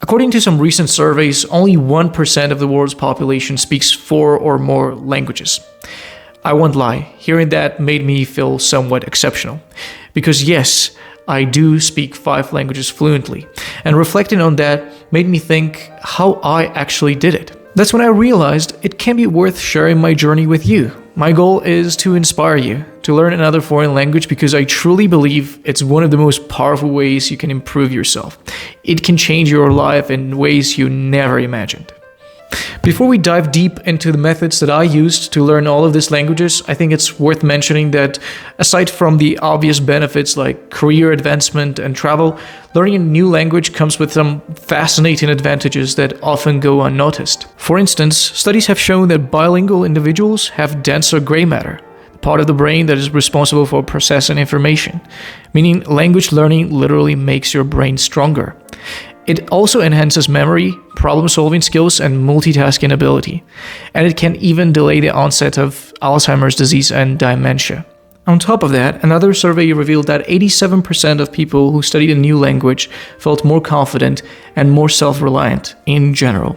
According to some recent surveys, only 1% of the world's population speaks 4 or more languages. I won't lie, hearing that made me feel somewhat exceptional. Because yes, I do speak 5 languages fluently, and reflecting on that made me think how I actually did it. That's when I realized it can be worth sharing my journey with you. My goal is to inspire you to learn another foreign language because I truly believe it's one of the most powerful ways you can improve yourself. It can change your life in ways you never imagined. Before we dive deep into the methods that I used to learn all of these languages, I think it's worth mentioning that aside from the obvious benefits like career advancement and travel, learning a new language comes with some fascinating advantages that often go unnoticed. For instance, studies have shown that bilingual individuals have denser gray matter, part of the brain that is responsible for processing information, meaning language learning literally makes your brain stronger. It also enhances memory, problem-solving skills, and multitasking ability. And it can even delay the onset of Alzheimer's disease and dementia. On top of that, another survey revealed that 87% of people who studied a new language felt more confident and more self-reliant in general.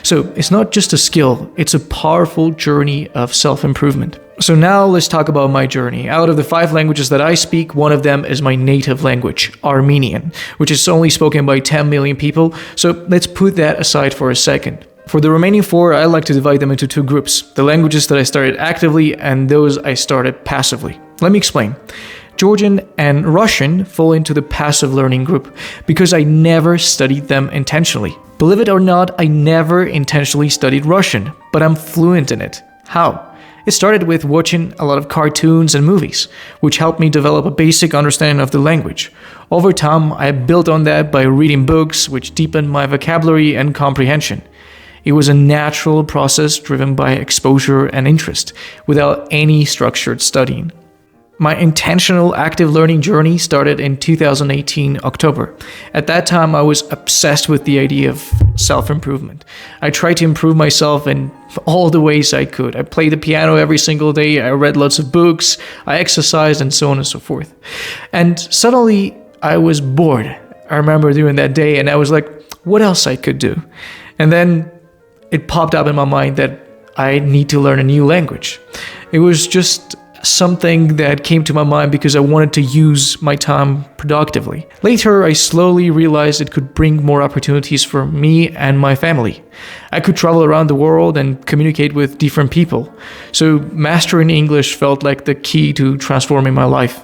So it's not just a skill, it's a powerful journey of self-improvement. So now let's talk about my journey. Out of the 5 languages that I speak, one of them is my native language, Armenian, which is only spoken by 10 million people. So let's put that aside for a second. For the remaining 4, I like to divide them into 2 groups, the languages that I started actively and those I started passively. Let me explain. Georgian and Russian fall into the passive learning group because I never studied them intentionally. Believe it or not, I never intentionally studied Russian, but I'm fluent in it. How? It started with watching a lot of cartoons and movies, which helped me develop a basic understanding of the language. Over time, I built on that by reading books, which deepened my vocabulary and comprehension. It was a natural process driven by exposure and interest, without any structured studying. My intentional active learning journey started in 2018 October. At that time, I was obsessed with the idea of self-improvement. I tried to improve myself in all the ways I could. I played the piano every single day, I read lots of books, I exercised, and so on and so forth. And suddenly, I was bored. I remember during that day, and I was like, what else I could do? And then it popped up in my mind that I need to learn a new language. It was just something that came to my mind because I wanted to use my time productively. Later, I slowly realized it could bring more opportunities for me and my family. I could travel around the world and communicate with different people. So mastering English felt like the key to transforming my life.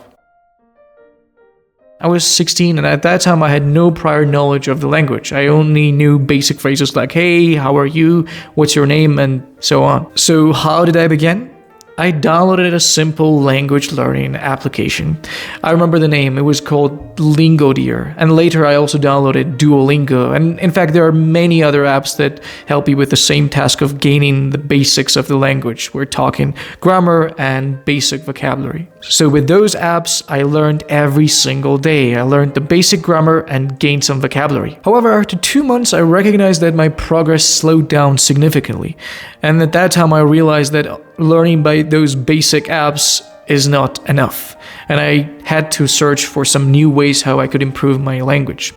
I was 16 and at that time I had no prior knowledge of the language. I only knew basic phrases like, hey, how are you? What's your name? And so on. So how did I begin? I downloaded a simple language learning application. I remember the name, it was called Lingodeer. And later I also downloaded Duolingo. And in fact, there are many other apps that help you with the same task of gaining the basics of the language. We're talking grammar and basic vocabulary. So with those apps, I learned every single day. I learned the basic grammar and gained some vocabulary. However, after 2 months, I recognized that my progress slowed down significantly. And at that time, I realized that learning by those basic apps is not enough. And I had to search for some new ways how I could improve my language.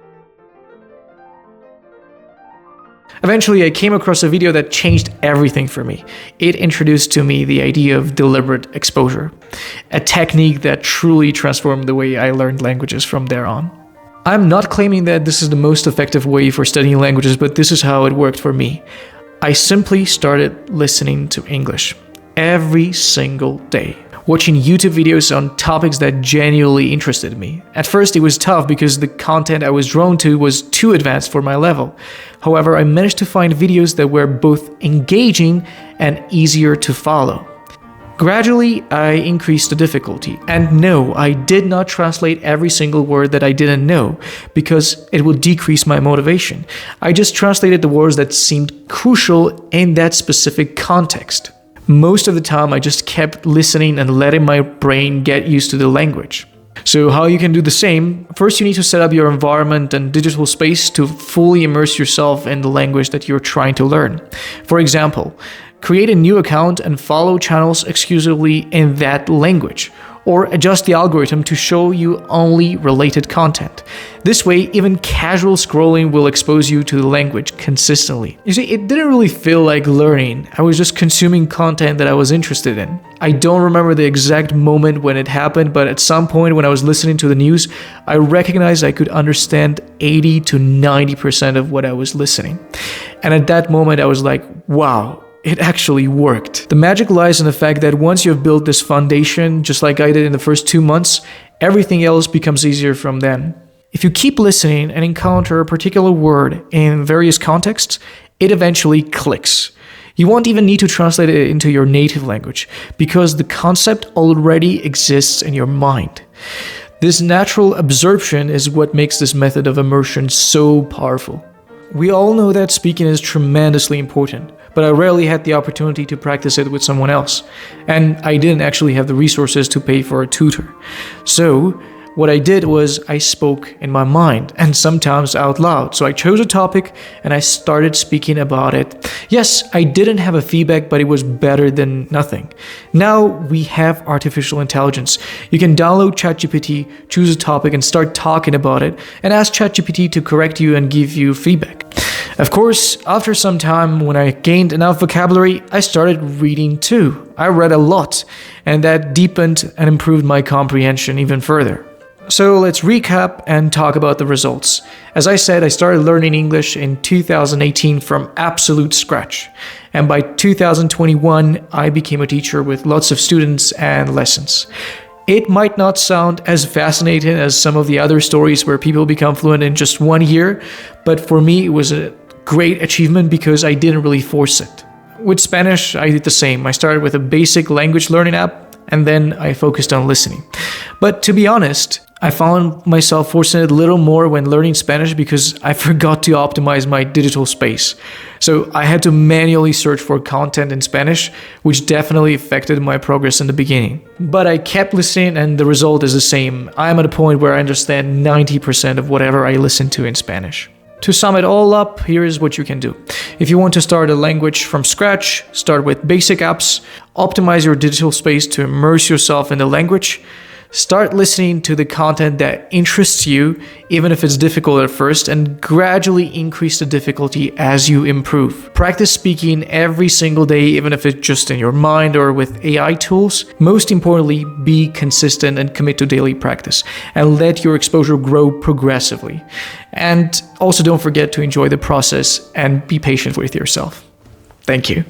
Eventually, I came across a video that changed everything for me. It introduced to me the idea of deliberate exposure, a technique that truly transformed the way I learned languages from there on. I'm not claiming that this is the most effective way for studying languages, but this is how it worked for me. I simply started listening to English every single day, watching YouTube videos on topics that genuinely interested me. At first, it was tough because the content I was drawn to was too advanced for my level. However, I managed to find videos that were both engaging and easier to follow. Gradually, I increased the difficulty. And no, I did not translate every single word that I didn't know because it would decrease my motivation. I just translated the words that seemed crucial in that specific context. Most of the time, I just kept listening and letting my brain get used to the language. So how you can do the same? First, you need to set up your environment and digital space to fully immerse yourself in the language that you're trying to learn. For example, create a new account and follow channels exclusively in that language. or adjust the algorithm to show you only related content. This way, even casual scrolling will expose you to the language consistently. You see, it didn't really feel like learning. I was just consuming content that I was interested in. I don't remember the exact moment when it happened, but at some point when I was listening to the news, I recognized I could understand 80 to 90% of what I was listening. And at that moment, I was like, wow, it actually worked. The magic lies in the fact that once you have built this foundation, just like I did in the first 2 months, everything else becomes easier from then. If you keep listening and encounter a particular word in various contexts, it eventually clicks. You won't even need to translate it into your native language because the concept already exists in your mind. This natural absorption is what makes this method of immersion so powerful. We all know that speaking is tremendously important, but I rarely had the opportunity to practice it with someone else, and I didn't actually have the resources to pay for a tutor. So, what I did was I spoke in my mind and sometimes out loud. So I chose a topic and I started speaking about it. Yes, I didn't have a feedback, but it was better than nothing. Now we have artificial intelligence. You can download ChatGPT, choose a topic and start talking about it and ask ChatGPT to correct you and give you feedback. Of course, after some time, when I gained enough vocabulary, I started reading too. I read a lot, and that deepened and improved my comprehension even further. So let's recap and talk about the results. As I said, I started learning English in 2018 from absolute scratch. And by 2021, I became a teacher with lots of students and lessons. It might not sound as fascinating as some of the other stories where people become fluent in just 1 year, but for me, it was a great achievement because I didn't really force it. With Spanish, I did the same. I started with a basic language learning app, and then I focused on listening. But to be honest, I found myself forcing it a little more when learning Spanish because I forgot to optimize my digital space. So I had to manually search for content in Spanish, which definitely affected my progress in the beginning. But I kept listening and the result is the same. I'm at a point where I understand 90% of whatever I listen to in Spanish. To sum it all up, here is what you can do. If you want to start a language from scratch, start with basic apps, optimize your digital space to immerse yourself in the language, start listening to the content that interests you, even if it's difficult at first, and gradually increase the difficulty as you improve. Practice speaking every single day, even if it's just in your mind or with AI tools. Most importantly, be consistent and commit to daily practice, and let your exposure grow progressively. And also don't forget to enjoy the process and be patient with yourself. Thank you.